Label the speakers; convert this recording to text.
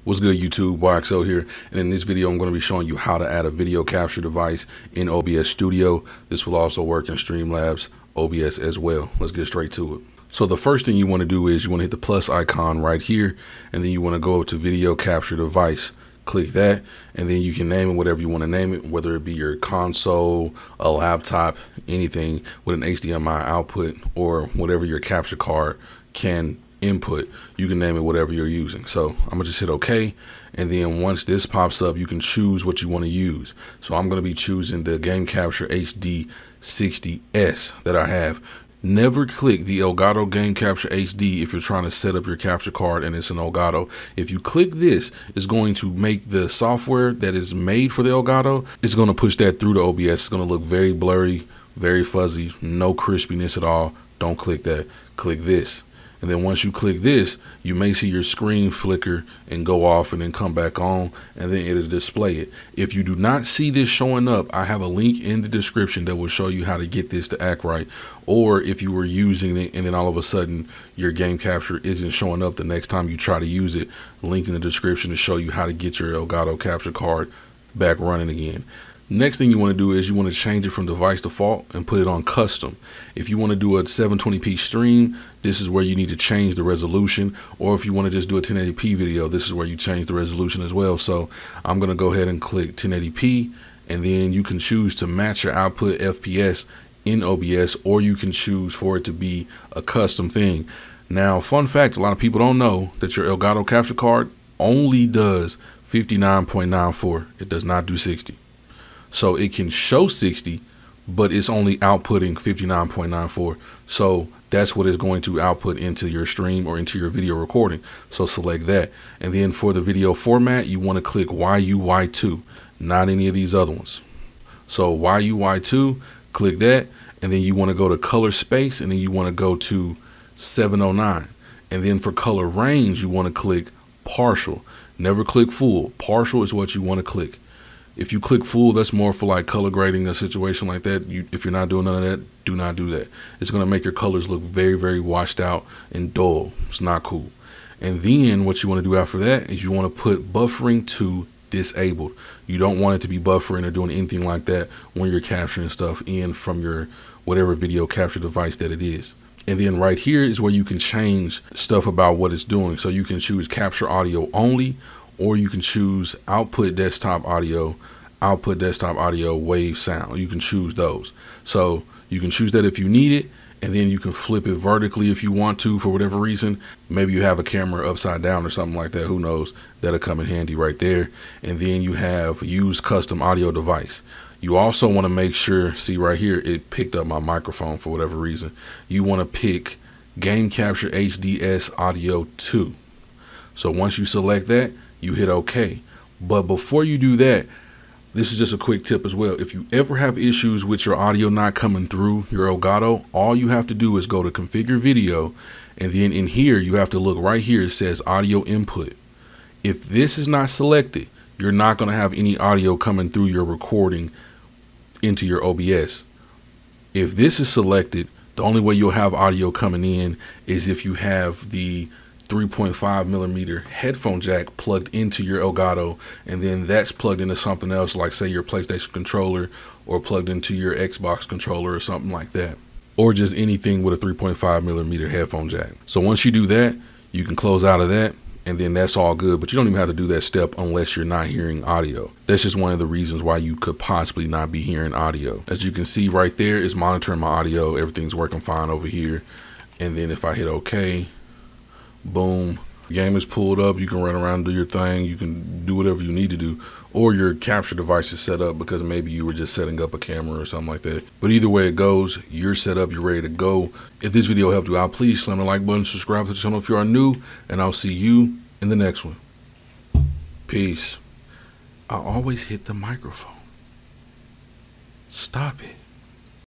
Speaker 1: What's good, YouTube? YXO here, and in this video I'm going to be showing you how to add a video capture device in OBS Studio. This will also work in Streamlabs OBS as well. Let's get straight to it. So the first thing you want to do is you want to hit the plus icon right here, and then you want to go up to video capture device. Click that, and then you can name it whatever you want to name it, whether it be your console, a laptop, anything with an HDMI output, or whatever your capture card can input. You can name it whatever you're using. So I'm gonna just hit OK, and then once this pops up, you can choose what you want to use. So I'm gonna be choosing the Game Capture HD 60S that I have. Never click the Elgato Game Capture HD if you're trying to set up your capture card and it's an Elgato. If you click this, it's going to make the software that is made for the Elgato, it's going to push that through the OBS. It's going to look very blurry, very fuzzy, no crispiness at all. Don't click that. Click this. And then once you click this, you may see your screen flicker and go off and then come back on, and then it'll display it. If you do not see this showing up, I have a link in the description that will show you how to get this to act right. Or if you were using it and then all of a sudden your game capture isn't showing up the next time you try to use it, link in the description to show you how to get your Elgato capture card back running again. Next thing you want to do is you want to change it from device default and put it on custom. If you want to do a 720p stream, this is where you need to change the resolution. Or if you want to just do a 1080p video, this is where you change the resolution as well. So I'm going to go ahead and click 1080p, and then you can choose to match your output FPS in OBS, or you can choose for it to be a custom thing. Now, fun fact, a lot of people don't know that your Elgato capture card only does 59.94. It does not do 60. So it can show 60, but it's only outputting 59.94. So that's what it's going to output into your stream or into your video recording. So select that. And then for the video format, you want to click YUY2, not any of these other ones. So YUY2, click that. And then you want to go to color space, and then you want to go to 709. And then for color range, you want to click partial. Never click full. Partial is what you want to click. If you click full, that's more for like color grading, a situation like that. If you're not doing none of that, do not do that. It's going to make your colors look very, very washed out and dull. It's not cool. And then what you want to do after that is you want to put buffering to disabled. You don't want it to be buffering or doing anything like that when you're capturing stuff in from your whatever video capture device that it is. And then right here is where you can change stuff about what it's doing. So you can choose capture audio only, or you can choose output desktop audio wave sound. You can choose those. So you can choose that if you need it, and then you can flip it vertically if you want to for whatever reason. Maybe you have a camera upside down or something like that. Who knows? That'll come in handy right there. And then you have use custom audio device. You also want to make sure, see right here, it picked up my microphone for whatever reason. You want to pick Game Capture HDS Audio 2. So once you select that, you hit OK. But before you do that, this is just a quick tip as well. If you ever have issues with your audio not coming through your Elgato, all you have to do is go to configure video, and then in here you have to look right here. It says audio input. If this is not selected, you're not going to have any audio coming through your recording into your OBS. If this is selected, the only way you'll have audio coming in is if you have the 3.5 millimeter headphone jack plugged into your Elgato, and then that's plugged into something else, like say your PlayStation controller, or plugged into your Xbox controller or something like that, or just anything with a 3.5 millimeter headphone jack. So once you do that, you can close out of that, and then that's all good. But you don't even have to do that step unless you're not hearing audio. That's just one of the reasons why you could possibly not be hearing audio. As you can see right there, is monitoring my audio. Everything's working fine over here. And then if I hit OK, boom, game is pulled up. You can run around and do your thing. You can do whatever you need to do, or your capture device is set up because maybe you were just setting up a camera or something like that. But either way it goes, you're set up, you're ready to go. If this video helped you out, please slam the like button, subscribe to the channel if you are new, and I'll see you in the next one. Peace. I always hit the microphone. Stop it.